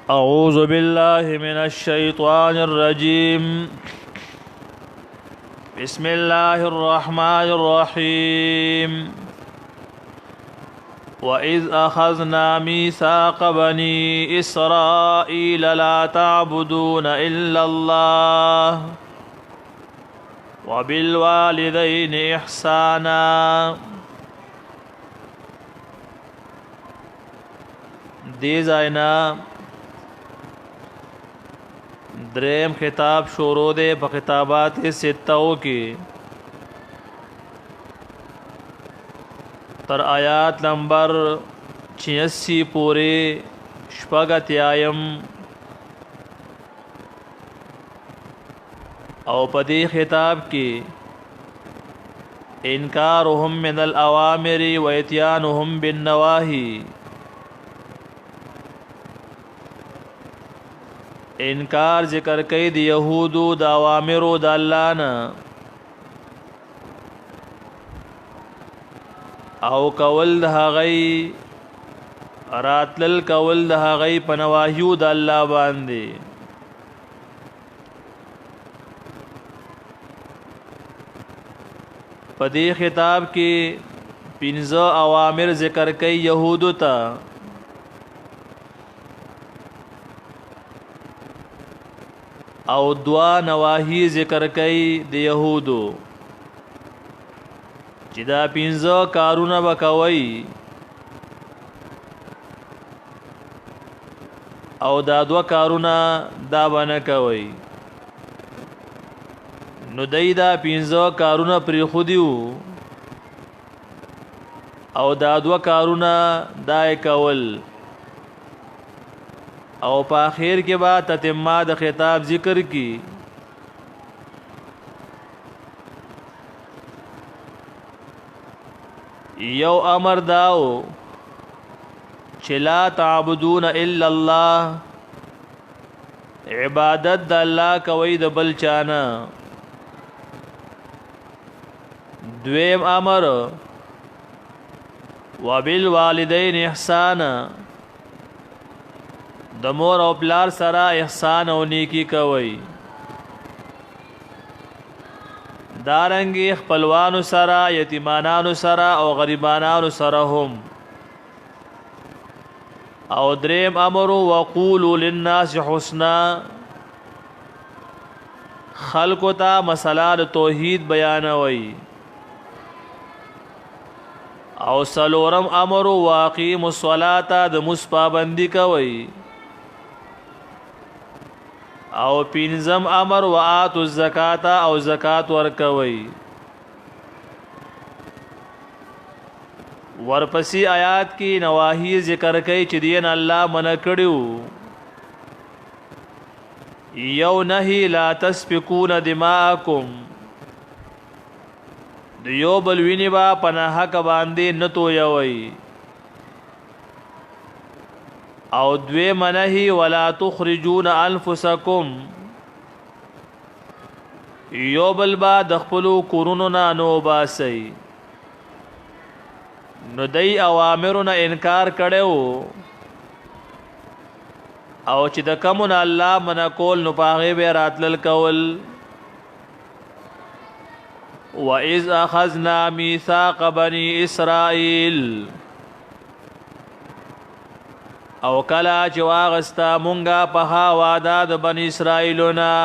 أعوذ بالله من الشيطان الرجيم. بسم الله الرحمن الرحيم. وإذ أخذنا ميثاق بني إسرائيل لا تعبدون إلا الله وبالوالدين إحسانا. دی زائنا دریم خطاب شروع دے په خطابات ستو کې تر آیات نمبر 86 پورے شپږ اتیایم او په دې خطاب کې انکارهم من الاوامر و اتيانهم بالنواهی، انکار ذکر کئی دی یهودو دا اوامرو دا اللہ نا او کول دا غی راتلل کول دا غی پنواهیو دا اللہ باندے. پدی خطاب کی پنځه اوامر ذکر کئی یهودو تا او دوا نواهی ذکر کئی دی یهودو چې دا پنځه کارونه وکوي او دا دوا کارونه دا باندې کوي. نو دای دا پنځه کارونه پری خودیو او دا دوا کارونه دای کول او په اخر کې با تتمه د خطاب ذکر کی. یو امر داو چې لا تعبدون الا الله، عبادت د الله کوي د بل چانه. دویم امر وبالوالدین احسانا، د مور او پلار سره احسان او نیکی کوي. دارنګي خپلوانو سره، یتیمانانو سره او غریبانانو سره هم. او دریم امر وقولوا للناس حسنا، خلقو ته مسله د توحید بیانوي. او سلورم امر واقیموا الصلاة، د مص پابندي کوي. او پینزم امر وآتوا الزکاة، او زکات ورکوي. ورپسی آیات کی نواهی ذکر کئی چې دین الله منع کړیو. یو نهی لا تسفکون دماءکم، دیو بل ویني با پناه حق باندې نتو یوي. او دوی منهی ولا تخرجون انفسکم، یو بل با دخپلو کورونو نا نو باسی. نو دی اوامرونه انکار کړو او چې د کومن الله منع کول نو پاغه به راتلل کول. وَإِذْ أَخَذْنَا مِيثَاقَ بَنِي إِسْرَائِيلَ، او کلا چې واغستا مونږه په وعده د بنی اسرائیلنا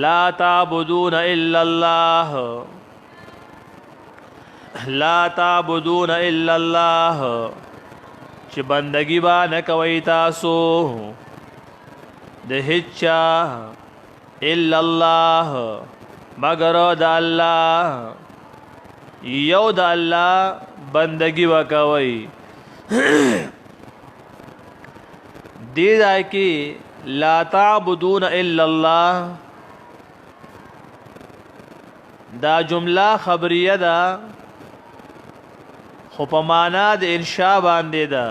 لا تعبدون الا الله، لا تعبدون الا الله، چې بندگی با نه کوي تاسو د هیڅ الا الله مگر د الله، یو د الله بندگی وکوي. دی ځای کې لا تعبدون الا الله دا جمله خبریه ده خو په معنا د انشاء باندې ده.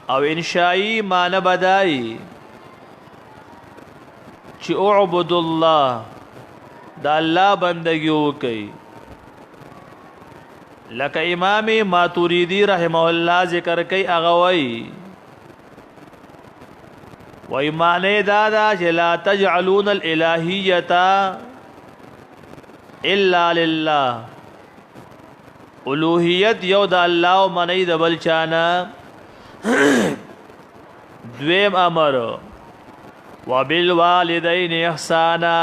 او انشائی معنی بدای چې اعبد الله، دا الله بندگی وکي. لکه امام ماتوریدی رحمه الله ذکر کوي اغوي وای معنی دادا چې لا تجعلون الالهیه الا لله الوهیت یو د الله او منی د بل چانا دویم امر وبالوالدین احسانا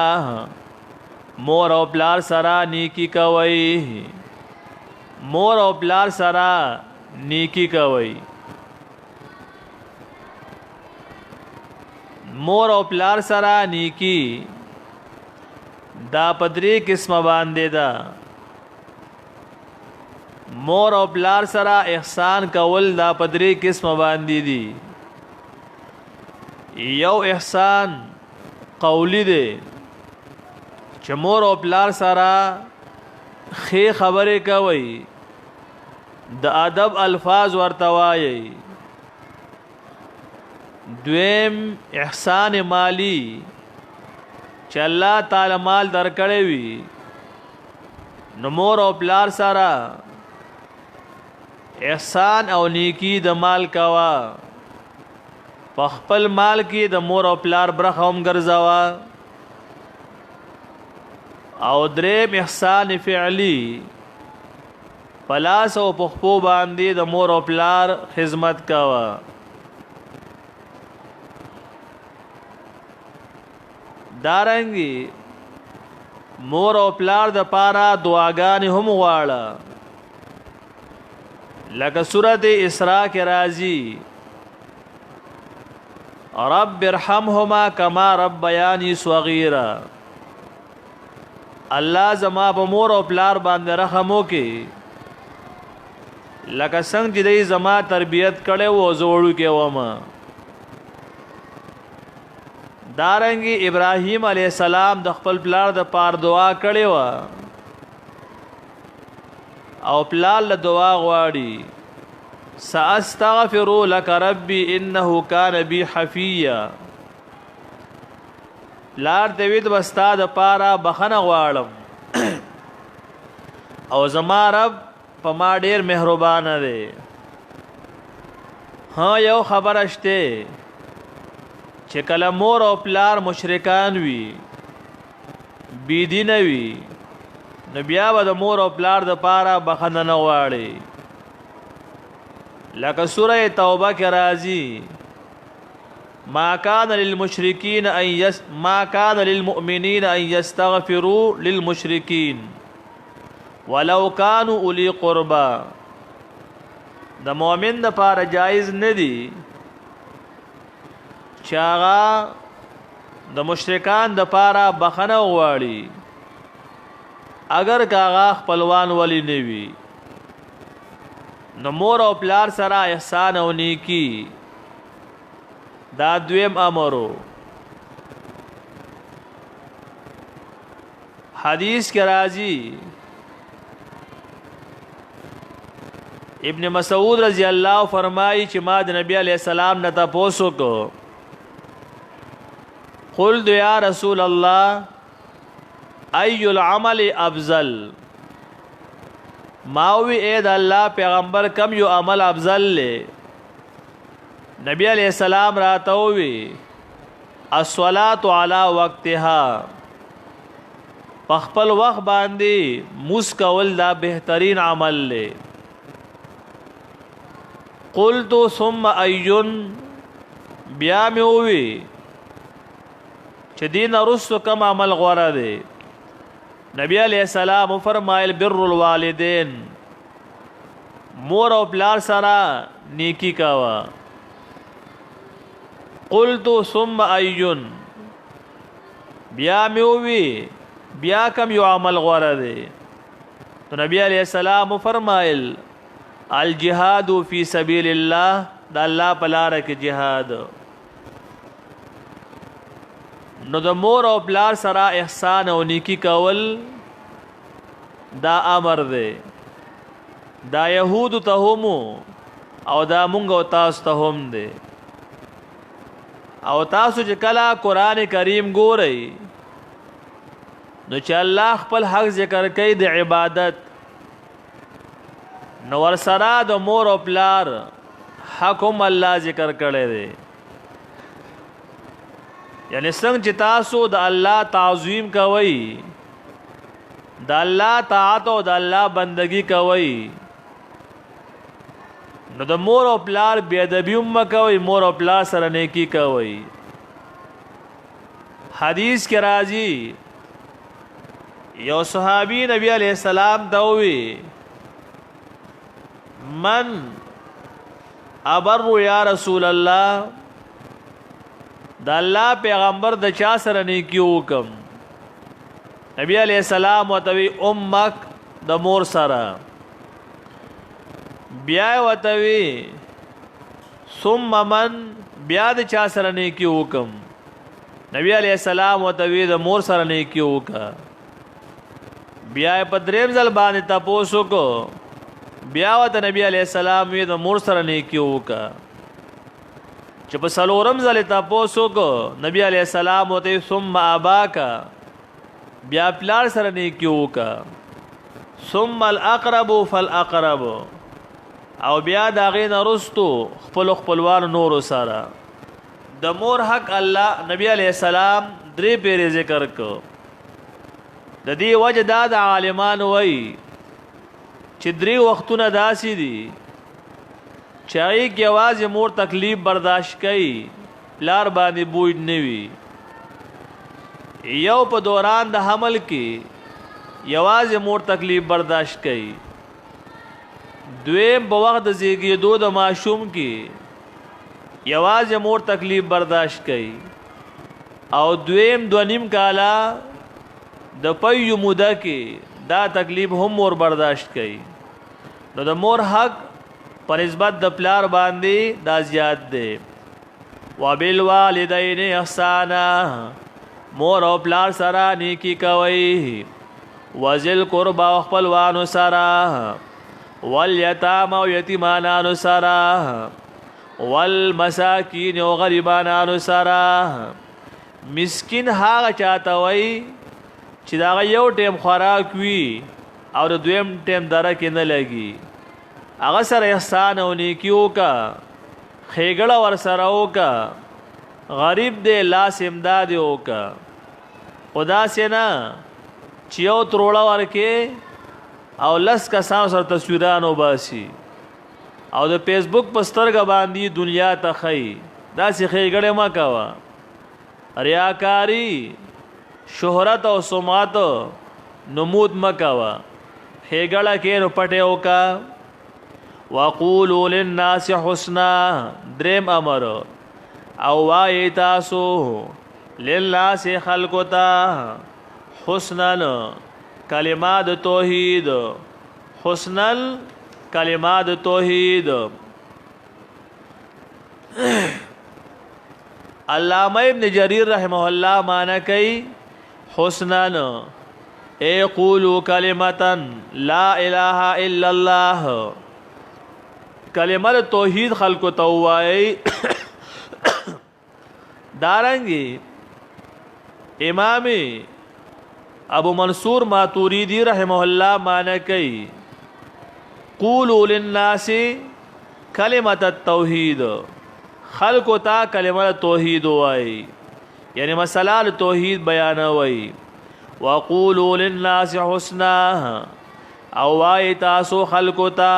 مور او پلار سره نیکی کوي مور او پلار سره نیکی کوي مور او پلار سره نیکی دا پدری قسم باندې دا مور او پلار سره احسان کول دا پدری قسم باندې دي یو احسان قولی دی چې مور او پلار سره خې خبرې کوي د ادب الفاظ ورته وایي دویم احسان مالی چې الله تعالی مال درکړی وي نو مور او پلار سره احسان او نیکی د مال کوا په خپل مال کې د مور او پلار برخه هم ګرځوا او دریم احسان فعلی پلاس او پخپو باندې د مور او پلار خدمت کوا دارنګي مور او پلار د پاره دعاګانې هم غواړه لکه سورۃ اسراء کې راځي رب ارحمهما کما ربیانی صغیرا الله زما په مور او پلار باندې رحم وکي لکه څنګه چې دوی زما تربیت کړي وو زوړو کې ومه دارنګي ابراهیم علیه السلام د خپل پلار د پار دعا کړي و او پلار له دعا غواړي ساستغفر لك ربي انه كان بي حفيا پلار دوید بستا د پارا بخنه غواړم او زما رب په ما ډیر مهربان دی ها یو خبر شته چې کله مور او پلار مشرکان وي بی دین وي نو بیا به د مور او پلار د پاره بخنه نه غواړي لکه سوره توبه کې راځي ما كان للمشركين ما كان للمؤمنين ان يستغفروا للمشركين ولو كانوا اولي قربا د مؤمن د پاره جایز نه دي چاغا د مشرکان د پاره بخنه غواړي اگر کاغا خپلوان ولی نوي نو مور او پلار سره احسان او نیکی دا دویم امرو حدیث کې راځي ابن مسعود رضی الله فرمایي چې ما د نبی علی السلام نه تاسو کو قلت یا رسول الله ای العمل افضل ماوی اید الله پیغمبر کم یو عمل افضل لے نبی علیہ السلام راتووی الصلاة علی وقتها پخپل وقت باندې موس کول دا بهترین عمل لے قلت ثم ایون بیا میووی چې دین رسو کم عمل غوړه دی نبی علیہ السلام فرمایل بر الوالدین مور او پلار سره نیکی کاوا قلت ثم ایون بیا میووی بیا کم یو عمل غوړه دی تو نبی علیہ السلام فرمایل الجهاد فی سبیل الله د الله په لار کې جهاد نو د مور او پلار سره احسان او نیکی کول دا امر دی دا يهود ته هم او دا مونږ او تاسو ته هم دی او تاسو چې کله قران کریم ګورئ نو چې الله خپل حق ذکر کوي د عبادت نو ورسره د مور او پلار حق هم الله ذکر کړی دی. یعنی څنګه چې تاسو د الله تعظیم کوئ، د الله طاعت او د الله بندگی کوئ، نو د مور او پلار بے ادبی هم کوئ، مور او پلار سره نیکی کوئ. حدیث کې راځي یو صحابی نبی علیہ السلام ته وی من ابر یا رسول الله، د الله پیغمبر د چا سره نیکی وکم؟ نبی علیہ السلام وتوی امک، د مور سره. بیا وتوی ثم من، بیا د چا سره نیکی وکم؟ نبی علیہ السلام وتوی د مور سره نیکی وکا. بیا په دریم ځل باندې تاسو کو، بیا وت نبی علیہ السلام وی د مور سره نیکی وکا. چې په څلورم ځل تاسو کو، نبی علیہ السلام وتوی ثم اباکا، بیا پلار سره نیکی وکا. ثم الاقرب فالاقرب، او بیا دا غین رستو خپلوان نور سره. د مور حق الله نبی علیہ السلام درې پیری ذکر کو. د دې وجه دا د عالمان وای چې درې وختونه داسې دي چې هغې کې یوازې مور تکلیف برداشت کوي، پلار باندې بوج نه وي. یو په دوران د حمل کې یوازې مور تکلیف برداشت کوي. دویم په وخت د زیږېدو د ماشوم کې یوازې مور تکلیف برداشت کوي. او دویم 2.5 کاله د پیو موده کې دا تکلیف هم مور برداشت کوي. نو د مور حق په نسبت د پلار باندې دا زیات دی. وبالوالدین احسانا، مور او پلار سره نیکی کوي. وذل قربا او خپلوانو سره، والیتام او یتیمانانو سره، والمساکین او غریبانانو سره. مسکین هغه چاته وای چې دا یو ټیم خوراک وي او د دویم ټیم درکې نه لګي، هغه سره احسان او نیکی وکا، خېګړه ور سره وکا. غریب دې لاس امداد وکا. خدا سینا چې یو تروړه ورکې او لس کسان سره تصویرانو باسي او د فیسبوک په سترګه باندې دنیا ته خی. داسې خېګړې مه کوه. ریاکاری، شهرت او سمعت نمود مه کوه. خېګړه کې نو پټې وکا. وقولوا للناس حسنا، دریم امر، او وای تاسو للناس خلقو ته حسنن کلمات توحید، حسنن کلمات توحید. علامہ ابن جریر رحمہ اللہ معنی کئی حسنن اے قولوا کلمتا لا الہ الا اللہ، کلمات توحید خلقو توائی. دارنگی امام ابو منصور ماتوریدی رحمہ اللہ معنی کئی قولوا للناس کلمت التوحید، خلقو تا کلمت توحید وائی، یعنی مسئلہ توحید بیان وائی. وقولوا للناس حسنا، او وائی تاسو خلقو تا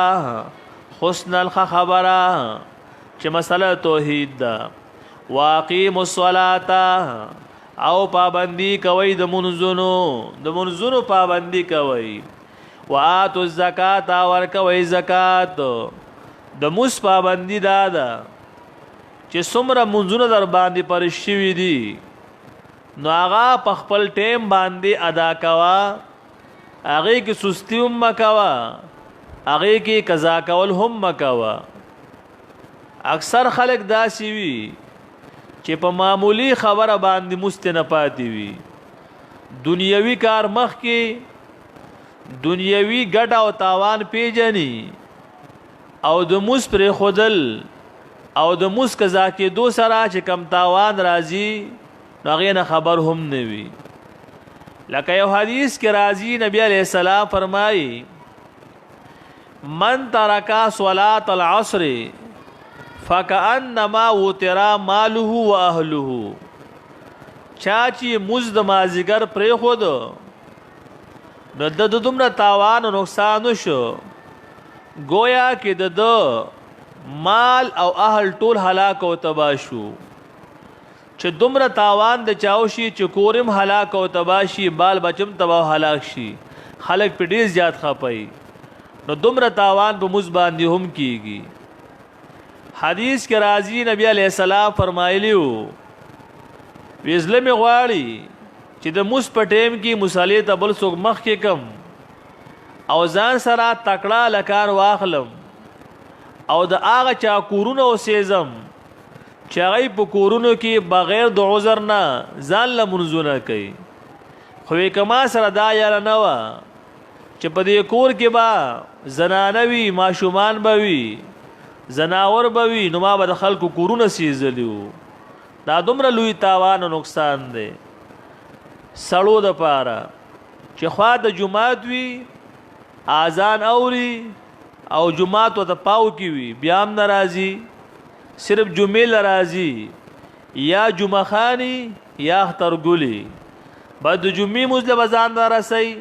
حسن الخبرہ چه مسئلہ توحید دا. واقیم الصلاة، او پابندی کوي د منځونو پابندی کوي. وآتوا الزکات، ورکوي زکات. د موس پابندی دادا چې څومره منځونه در باندې پرې شوي دي نو هغه په خپل ټیم باندې ادا کوا. هغې کې سستی هم مه کوه، هغې کې قضا کول هم مه کوه. اکثر خلک داسې وي چې په معمولی خبره باندې مست نه پاتې وي. دنیوي کار مخ کې، دنیوي ګټه او تاوان پیژني، او د موس پرې خودل او د موس قضا کېدو سره چې کم تاوان راځي نو هغې نه خبر هم نه وي. لکه یو حدیث کې راځي نبی علیہ السلام فرمایي من ترکا صلاة العصر فکأنما وترا ماله و اهله چاچی مزد مازیگر پری خود نو د دومره تاوان او نقصان شو گویا کې د مال او اهل ټول هلاک او تباہ شو چې دومره تاوان د چاوشي چې کورم هلاک او تباہ شي بال بچم تباہ هلاک شي خلق په ډیر زیات خپای نو دومره تاوان په مز باندې هم کیږي حدیث کې راځي نبی علیہ السلام فرمایلیو ویزلم غواړي چې د مس په ټیم کې مصالې ته بل څوک مخ کې کم او ځان سره تکړه لکار واخلم او د هغه چا کورونه او سیزم چې هغه په کورونو کې بغیر د عذر نه ځان له منځونه کوي خو کما سره دا یاره نه وه چې په دې کور کې به زنانه وي ماشومان به وي زناور به وي نو ما به د خلکو کورونه سیزلی وو دا دومره لوی تاوان او نقصان دی سړو د پاره چې خوا د جمعات وي اذان اوري او جمعات ته پاو کی وي بیا هم ناراضي صرف جمعې لراضي یا جمعه خاني یا اخترګولي بعد د جمعې مزله بزان راسي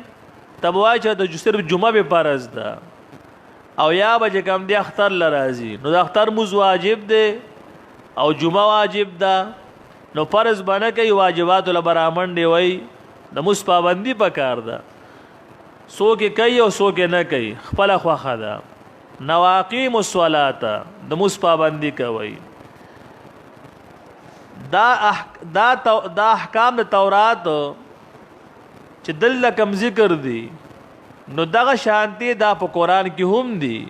تب وای چې د صرف جمعه به فرض ده او یا به کم دی اختر لراضي نو د اختر مز واجب ده او جمعه واجب ده نو فرض باندې کوي واجبات له برامن دی وای د مس پابندي پکار ده سو کې کوي او سو کې نه کوي خپل خوخه ده نواقیم الصلاه د مس پابندي کوي دا احکام د تورات چې دل کم ذکر دي نو دغه شانتي دا په قران کې هم دي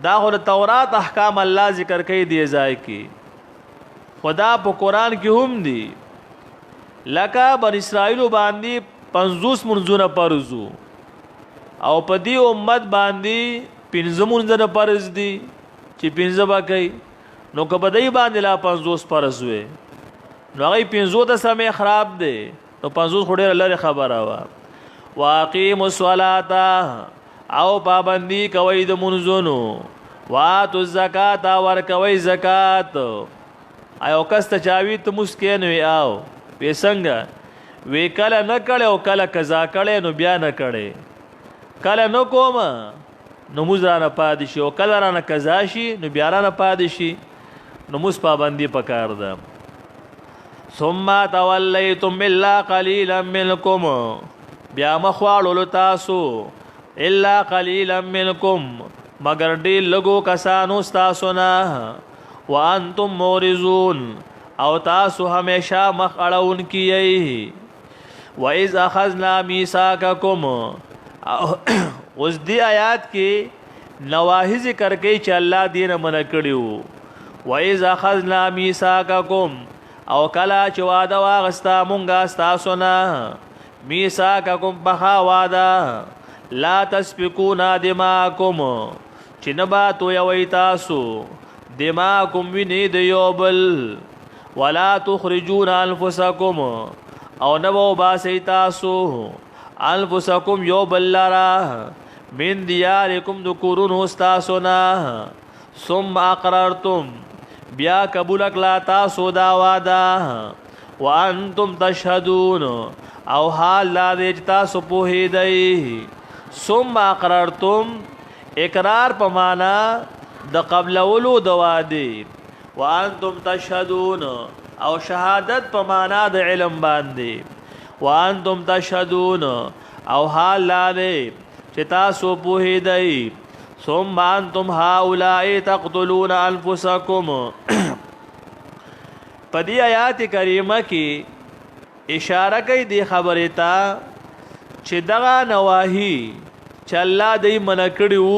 دا هو تورات احکام الله ذکر کوي دی ځای کې خدا په قران کې هم دي لکه بن اسرائیل باندې 50 منځونه فرضو او په دې امت باندې 15 منځونه فرض دي چې 15 با کوي نو که په دې باندې لا 50 فرض وي نو هغه 15 ته سمې خراب دي نو 50 خوري لره خبره وا واقیم الصلاة او پابندی کوي د منځونو واتو الزکات ور کوي زکات ایو کست چاوي ته مسکین وی او پیسنګ وی کله نه کړي او کله قضا کړي نو بیا نه کړي کله نو کوم نو مزرانه پادشي او کله رانه قضا شي نو بیا رانه پادشي نو مس پابندي پکار ده ثم تولیتم الا قليلا منکم بیا مخوالو تاسو الا قليلا منکم مگر ډیر لګو کسانو تاسو نه وانتم مورزون او تاسو همیشه مخ اړون کیئ واذ اخذنا میثاقکم اوس دی آیات کې نواهی ذکر کوي چې الله دین منع کړیو واذ اخذنا میثاقکم او کلا چې واده واغستا مونږه تاسو نه میثاقکم بها واده لا تسفكون دماءکم چې نبا تو یوي تاسو دماءکم ویني د یوبل ولا تخرجون انفسکم او نبو باسی تاسو انفسکم یوبل لرا من دیارکم دکورون استاسونا ثم اقررتم بیا قبول کلا تاسو دا وادا وانتم تشهدون او حال لا دې تاسو په هدی ثم اقررتم اقرار په معنا د قبل اولو د وادي وانتم تشهدون او شهادت په معنا د علم باندې وانتم تشهدون او حال لا دې چې تاسو په هدی ثم انتم هؤلاء تقتلون انفسکم پدې آیات کریمه کې اشاره کوي د خبرې ته چې دغه نواهی چې الله دې منع کړیو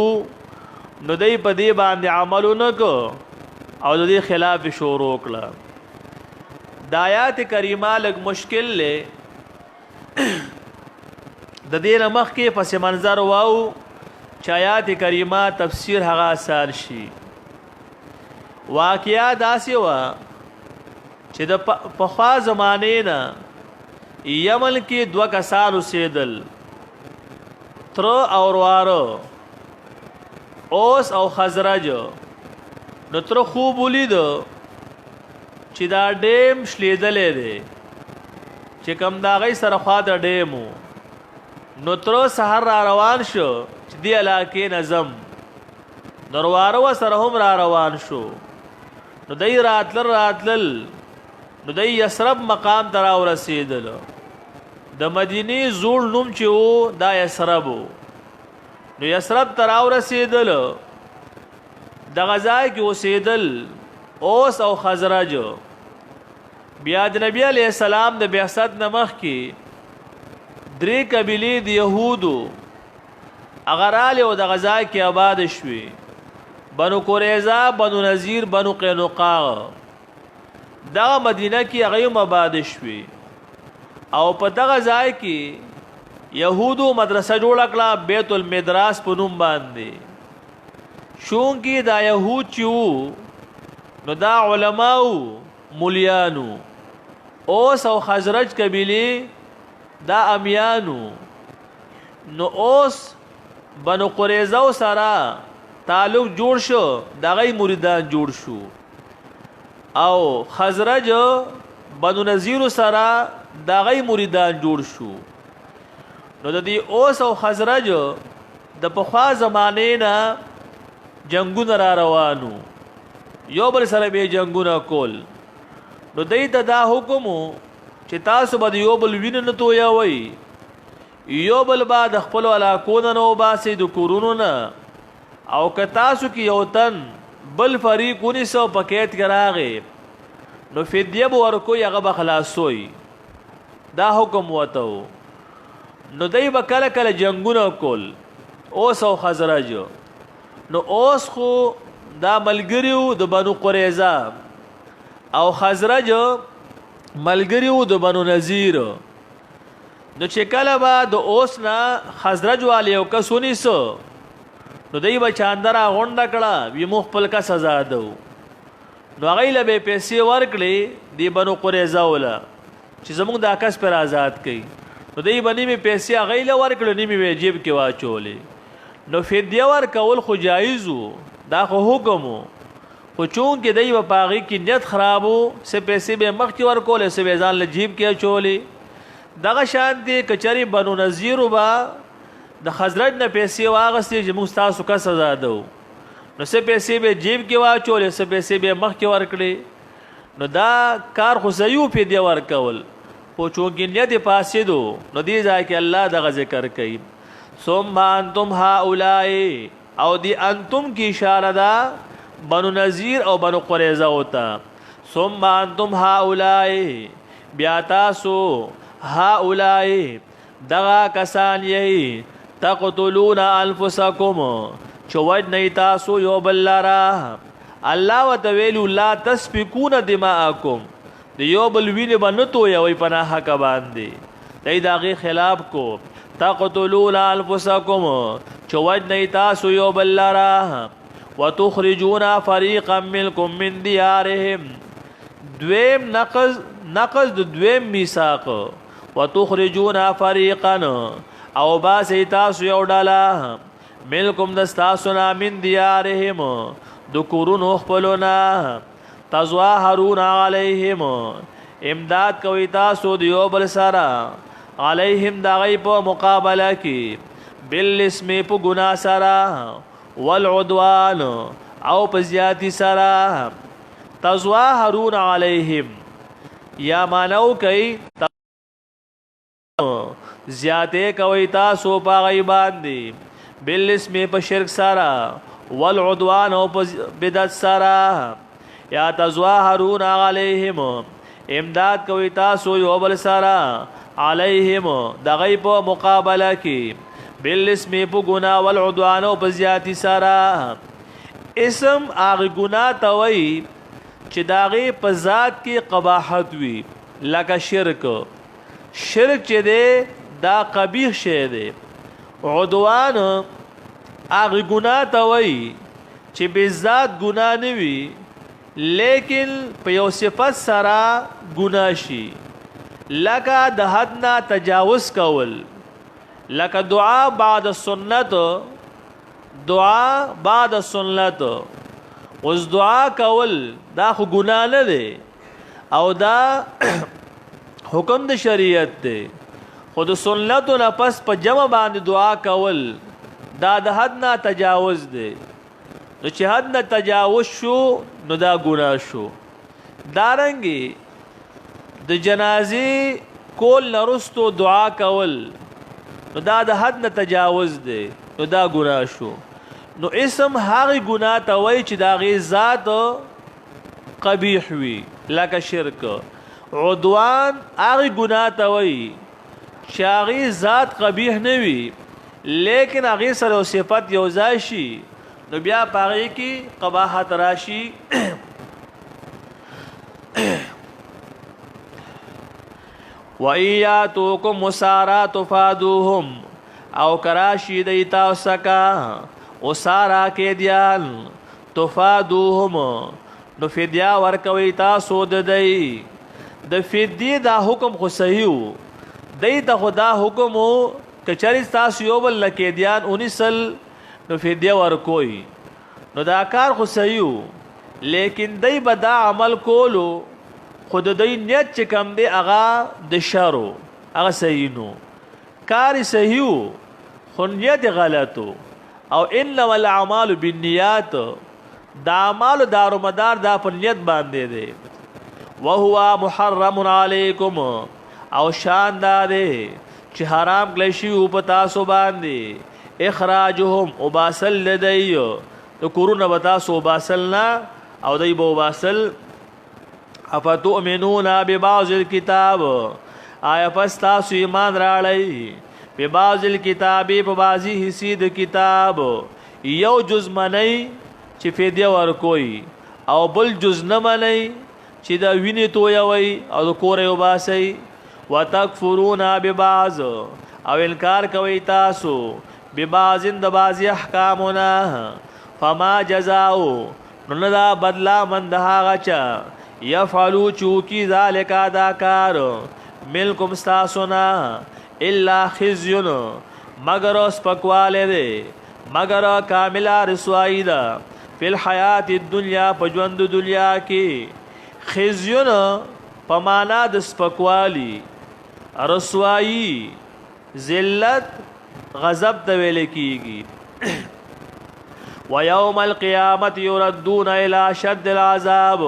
نو دې په دې باندې عملونه کو او د دې خلاف شروع کړه د آیات کریمه لږ مشکل له د دې مخ کې پس منظر واو چې آیات کریمه تفسیر هغه آسان شي واقعیا داسې وا چې د پخوا زمانه نه یمن کې دوه کسان اوسېدل تر او ورواره اوس او خزرج نو تر خوب ولید چې دا ډیم شلیدلې دی چې کم دا غي سره خوا د ډیمو نو تر سحر را روان شو چې دی علاقې نظم نروارو سره هم را روان شو نو دای راتل نو دای یسرب مقام ته را ورسېدل د مدینه زوړ نوم چې وو دا یسرب نو یسرب ته را ورسېدل د غزا کې اوسېدل اوس او خزرج بیا د نبی علیہ السلام د بعثت نمخ کې درې قبیلې د يهودو اغراله او د غزا کې آباد شوي بنو قریظه بنو نذیر بنو قینقاع دا مدینه کې هغه آباد شوي او په دغه ځای کې يهودو مدرسه جوړ کړه بیت المدراس په نوم باندې شون کې دا يهود چې نو دا علماو مولیانو اوس او خزرج قبیله دا امیانو نو اوس بنو قریظه سره تعلق جوړ شو دا غي مریدان جوړ شو او خزرج بنو نذیر سره دا غي مریدان جوړ شو نو د دې اوس او خزرج د پخوا زمانه نه جنگونه را روانو یو بل سره به جنگونه کول نو دای ته دا حکم چې تاسو به یو بل وین نه تویا وای یو بل بعد خپل علاقو نه باسي د کورونو نه او که تاسو کې یو تن بل فریقونی سو پکیت کراغه نو فدیه به ورکو یغه بخلاصوي دا حکم وته نو دای به کله کله جنگونه کول اوس او خزرج نو اوس خو دا ملګریو د بنو قریظه او خزرج ملګریو د بنو نذیر نو چې کله با د اوس نه خزرج والی او کسونی سو نو دای به چاندرا غونډه کړه وی مخ خپل کا سزا دو نو غیله به پیسې ورکړي دی بنو قریظه ولا چې زموږ د کس پر آزاد کړي نو دای باندې می پیسې غیله ورکړي نیمه وی جیب کې واچولې نو فدیه ور کول خو جایزو دا خو حکم خو چون کې دای په پاغي کې نیت خرابو سه پیسې به مخ کې ورکول سه به ځان لجیب کې چولې دغه شان دي کچري بنو نذیر با د خزرج نه پیسې واغستې چې موږ تاسو کا سزا دو نو سه پیسې به جیب کې واچولې سه پیسې به مخ کې ورکړي نو دا کار خو زيو په دی ورکول په چون کې نیت پاسې دو نو دی ځای کې الله دغه ذکر کوي ثم انتم هؤلاء او دی انتم کی اشاره ده بنو نذیر او بنو قریظه ہوتا ثم انتم هؤلاء بیا تاسو هؤلاء دغا کسان یہی تقتلون انفسکم چوج نئی تاسو یو بلارا الله وتویلو لا تسفکون دماءکم دی یو بل وینه بنتو یوی پناه حق باندې دای داغه خلاف کو تقتلون انفسکم چوج نئی تاسو یو بلارا وتخرجون فريقا منكم من ديارهم دویم نقض دویم میثاق وتخرجون فريقا او باسی تاسو یو ډاله ملکم دستاسونا من دیارهم دکورون اخپلونا تظواهرون علیهم امداد کوي تاسو دیو بل سارا علیهم دا غی په مقابله کې بالاسم په ګنا سارا والعدوان او په زیاتی سارا تظواهرون علیهم یا مانو کوي زیاته کوي تاسو په غی باندې بالاسم په شرک سارا والعدوان او په بدعت سارا یا تظواهرون علیهم امداد کوي تاسو یو بل سارا علیهم دغی په مقابله کې بالاسم په ګنا والعدوان او په زیاتی سارا اسم هغه ګنا توي چې داغه په ذات کې قباحت وي لکه شرک چې دی دا قبیح شی دی عدوان هغه ګناه ته وایي چې به ذات ګناه نه وي لیکن په یو صفت سره ګناه شي لکه د حد نه تجاوز کول لکه دعا بعد سنت دعا بعد السنت. اوس دعا کول دا خو ګناه نه دی او دا حکم د شریعت دی، خو د سنتو نه پس په جمع باندې دعا کول دا د حد نه تجاوز دی. نو چې حد نه تجاوز شو نو دا ګناه شو. دارنګي د جنازې کول نرستو دعا کول نو دا د حد نه تجاوز دی، نو دا ګناه شو. نو اسم هغه ګناه ته وای چې دا غي ذات قبیح وي لکه شرک. عدوان هغه ګناه ته وای چې هغه ذات قبیح نه وي لیکن هغه سره صفت یو ځای شي نو بیا پاره کې قباحت راشي. وَإِيَّاتُكُمْ مُسَارَا تُفَادُوهُمْ او کراشی دیتا سکا اسارا کې دیان تفادوهم نو فدیا ورکوي تاسو د فدیه دا حکم خو صحیح دی ته خدا حکم کچری تاسو یو بل کې دیان 19 نو فدیه ورکوي نو دا کار خو صحیح لیکن دی بدا عمل کولو خود دی نیت چې کم دی اغا د شرو اغا صحیح نو کار صحیح خو نیت غلطو او انما الاعمال بالنیات دا اعمال دار و مدار دا پر نیت باندې دی. وهو محرم علیکم او شان دا دی چې حرام کړی شی په تاسو باندې اخراجهم وباسل لدی تو کورونه بتاسو وباسلنا او دی بو باسل. افتؤمنون ببعض الكتاب آیا پس تاسو ایمان راړی ببعض الكتاب په بعضی حصے د کتاب یو جز منی چې فدیه ورکوي او بل جز نه منی چې دا ویني تویوي او د کور یو باسي. وتکفرون ببعض او انکار کوي تاسو ببعض د بعضی احکامنا فما جزاء نو دا بدلا من دها غچا یفعلو چوکی ذالک ادا کار ملکم استاسونا الا خزیون مگر سپکواله دے مگر کاملا رسوائی دا فی الحیات الدنیا پجوند دنیا کی. خزیون پمانا د سپکوالی رسوائی ذلت غضب تویل کیگی. ویوم القیامت یردون الى شد العذاب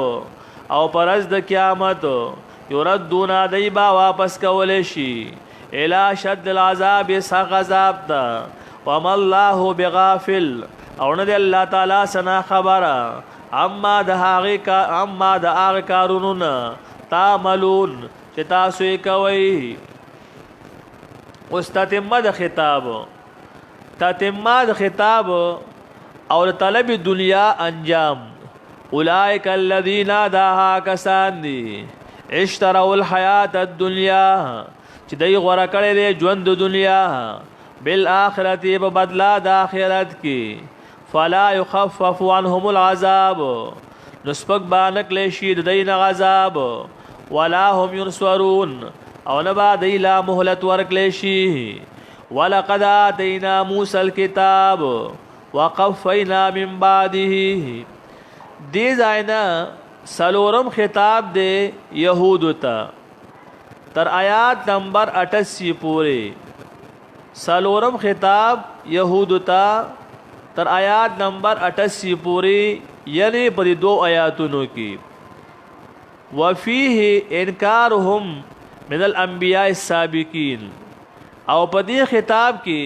او پرز د قیامت یردون دیبا واپس کول شي الى شد العذاب سخ عذاب تا. وما الله بغافل او نه الله تعالی سنا خبره اما د هغه کارونو تعملون چې تاسو یې کوي. اوس تتمه د خطاب او طلب دنیا انجام. اولئک الذین داها کسان دی اشتروا الحیات الدنیا چې دی غوړه کړی دی ژوند د دنیا بالآخرت په بدلا د آخرت کې فلا يخفف عنهم العذاب نسبک باندې کلی شي د دین عذاب ولا هم ينصرون او نه با دی لا مهلت ورکلی شي. ولقد آتینا موسی الكتاب وقفینا من بعده دی زائنا سلورم خطاب دے یہود تا تر آیات نمبر 88 پورے. سلورم خطاب یہود تا تر آیات نمبر 88 پورے یعنی پر دو آیاتونو کی. وفیہ انکارهم من الانبیاء السابقین او پدی خطاب کی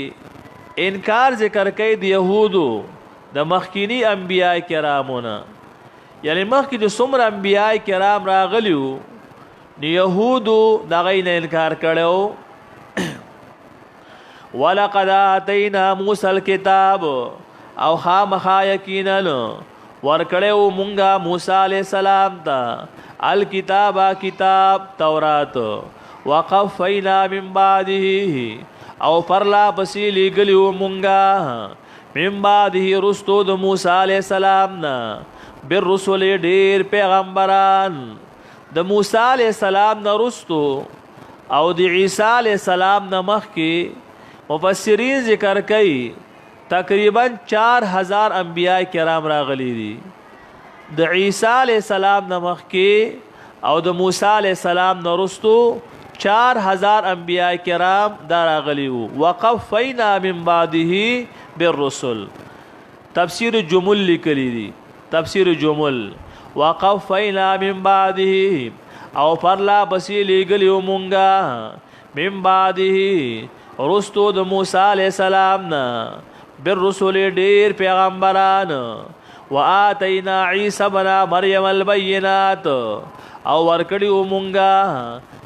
انکار ذکر کئی دی یہودو د مخکینی انبیاء کرامونا یعنی مخکی د څومره انبیاء کرام راغلیو نو یهودو دا غین انکار کړو. ولقد آتینا موسی الكتاب او خامخا یقینا ورکړو مونږه موسی علیہ السلام ته الکتاب کتاب تورات وقفینا من بعده او پرلا پسی لګلیو مونږه من بعده رستو د موسی علیہ السلام نا بالرسول ډیر پیغمبران د موسی علیہ السلام نه رستو او د عیسی علیہ السلام نه مخکې مفسرین ذکر کوي تقریبا 4000 انبیاء کرام راغلی دي د عیسی علی السلام نه مخکې او د موسی علی السلام نه وروستو 4000 انبیاء کرام دا راغلی وو. وقفینا من بعده بالرسل تفسیر جمل لیکلی دي تفسیر جمل وقفینا من بعده او پرلا بسی لیگلیو مونگا من بعده رستو د موسی علیہ السلام نا بالرسول دیر پیغمبران وآتینا عیسی بنا مریم البینات او ورکڑیو مونگا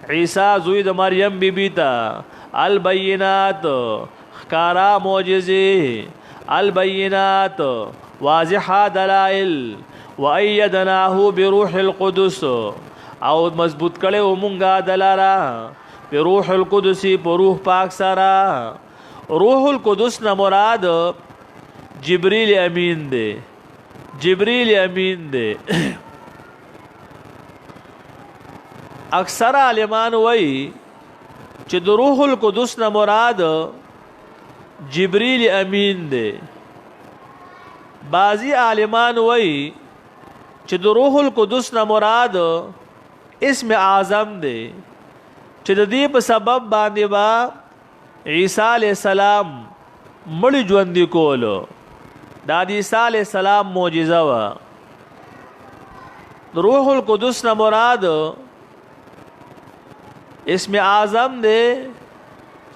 عیسی زوی د مریم بی بی تا البینات خکارا معجزی البینات واضح دلائل وَأَيَّدْنَاهُ بِرُوحِ الْقُدُسِ او مضبوط کړو مونږه دلارا په روح القدس په روح پاک سره. روح القدس نه مراد جبريل امین دی جبريل امین دی. اکثر عالمان وایي چې د روح القدس نه مراد جبريل امین دی. بعضی عالمان وایي چې د روح القدس نه مراد اسم اعظم دی چې د دې په سبب باندې با عیسی علی السلام مړ ژوند کولو دا د عیسی علی السلام معجزه وا. د روح القدس نه مراد اسم اعظم دی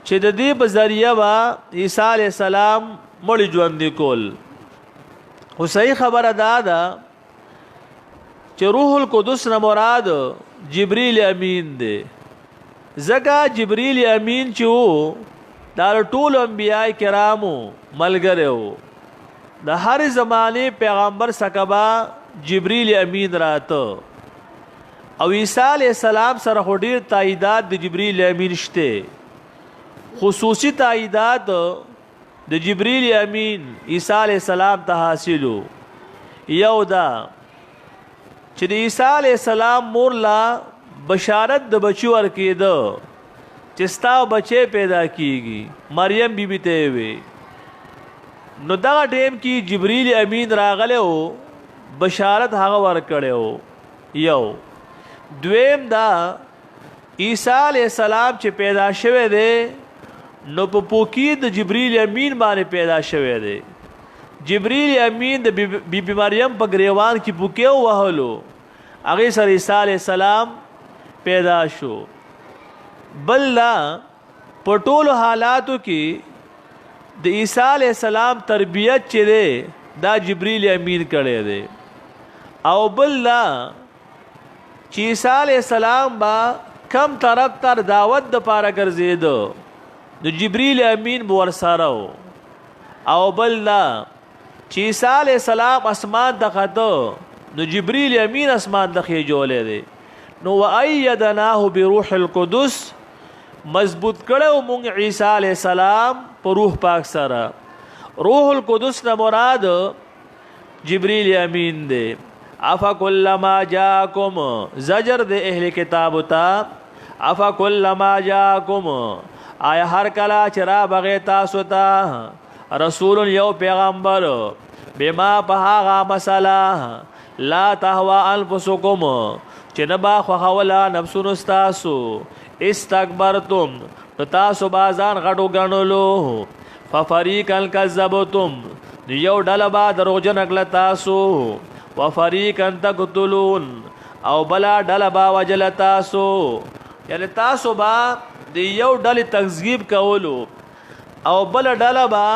چې د دې په ذریعہ با عیسی علی السلام مړ ژوند کول. خو صحیح خبره ده چې روح القدس نه مراد جبريل امین دی. زکه جبريل امین چې وو دا ټول انبیاء کرامو ملګری وو. د هر زمانه پیغمبر سکبا جبريل امین راته او عیسی علی السلام سره هډیر تاییدات د جبريل امین شته. خصوصي تاییدات د جبريل امین عیسی علی السلام ته حاصلو. یو دا چې د عیسی علی السلام مور لا بشارت د بچو ورکېده چې ستا بچی پیدا کیږي مریم بی بی ته وي. نو دا ټیم کې جبريل امین راغله او بشارت هغه ورکړو. یو دویم دا عیسی علی السلام چې پیدا شوه دی نو په پوکی د جبريل امین باندې پیدا شوه دی. جبريل امین د بی بی مریم په گریوان کې پوکیو وهلو هغه سره عیسی علی السلام پیدا شو. بللا په ټولو حالاتو کې د عیسی علی السلام تربیت چې دی دا جبريل امین کړی دی. او بللا چې عیسی علی السلام با کم طرف تر دعوت د پاره ګرځیدو د جبريل امین ور سره. او بللا چې عیسی علی السلام اسمان ته خطو نو جبريل امین اسمان ته خېجولې دی. نو وَأَيَّدْنَاهُ بِرُوحِ الْقُدُسِ مضبوط کړو مونږ عیسی علی السلام په روح پاک سره. روح القدس نه مراد جبريل امین دی. افکلما جاءکم زجر د اهل کتاب ته افکلما جاءکم آیا هر کلا چرا بغی تاسو ته رسول یو پیغمبر بما په هغه مسله لا تهوا انفسکم چې نبا خوخولا نفسونو ستاسو استکبرتم نو تاسو بازان غټو غنولو ففریقا کذبتم یو ډله با دروغجن کړل تاسو وفریقا تقتلون او بلا ډله با وجل تاسو یعنی تاسو با د یو ډلې تکذیب کولو او بل ډله با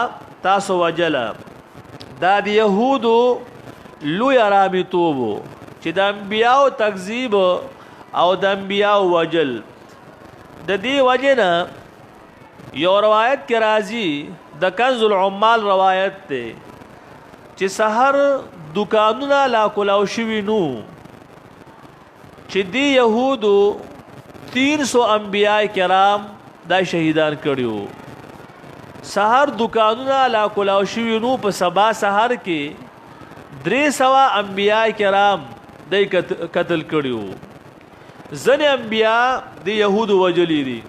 تاسو وجل. دا د يهودو لوی رابطوبو چې د انبیاء تکذیب او د انبیاء وجل. د دې وجنه یو روایت کې راځي د کنز العمال روایت ته چې سحر دکانونه لا کولاو شوی نو چې دی يهودو 300 انبیاء کرام دا شهیدان کړیو. سحر دکانونه لا کولاو شوی نو په سبا سحر کې 300 انبیاء کرام دای قتل کړیو. ځنې انبیاء د يهودو وجلی دي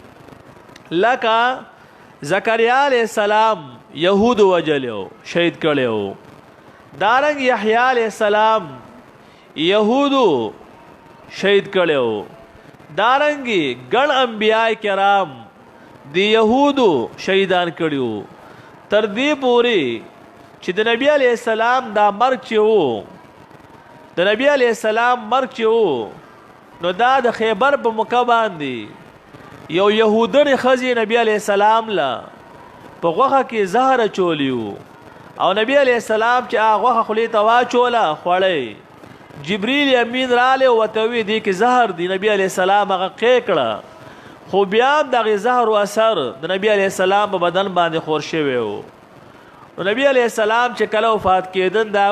لکه زکریا علیہ السلام یهود وجلو شهید کړو دارنګ یحیی علیہ السلام یهود شهید کړو دارنګ ګڼ انبیاء کرام دی یهود شهیدان کړو تر دې پوري چې د نبی علیہ السلام دا مرګ چې وو د نبی علیہ السلام مرګ چې وو نو دا د خیبر په موقع باندې یو یهودن خزی نبی علیہ السلام لا په غوخه کې زهر چولیو او نبی علیہ السلام چې هغه غوخه خلی ته واچوله خوړی جبرئیل امین رااله وتوی دی کې زهر دی نبی علیہ السلام هغه قیکړه خو بیا دغه زهر او اثر د نبی علیہ السلام په بدن باندې خور شوی وو نو نبی علیہ السلام چې کله وفات کېدن دا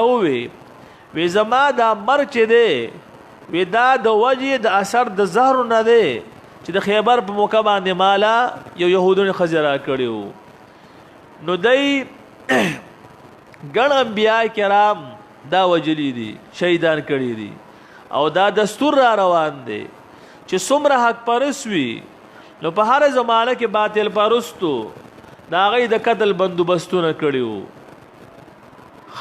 وی زما دا مرګ چې دی وی دا د وجه د اثر د زهر نه دی چې د خیبر په موقع باندې مالا یو يهودون خزرا کړیو نو دای ګڼ انبیاء کرام دا وجلی دي شهیدان کړی دي او دا دستور را روان دی چې څومره حق پرسوي نو په هر زمانه کې باطل پرستو دا غي د قتل بندوبستونه کړیو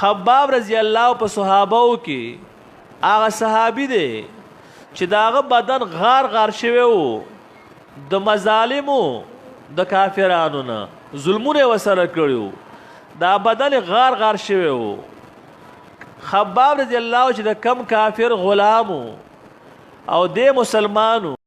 خباب رضی الله په صحابهو کې هغه صحابي دی چې داغه بدن غار شوی وو د مظالمو د کافرانو نه ظلمونه وسره کړیو دا بدن غار شوی وو خباب رضی الله چې د کم کافر غلامو او د مسلمانو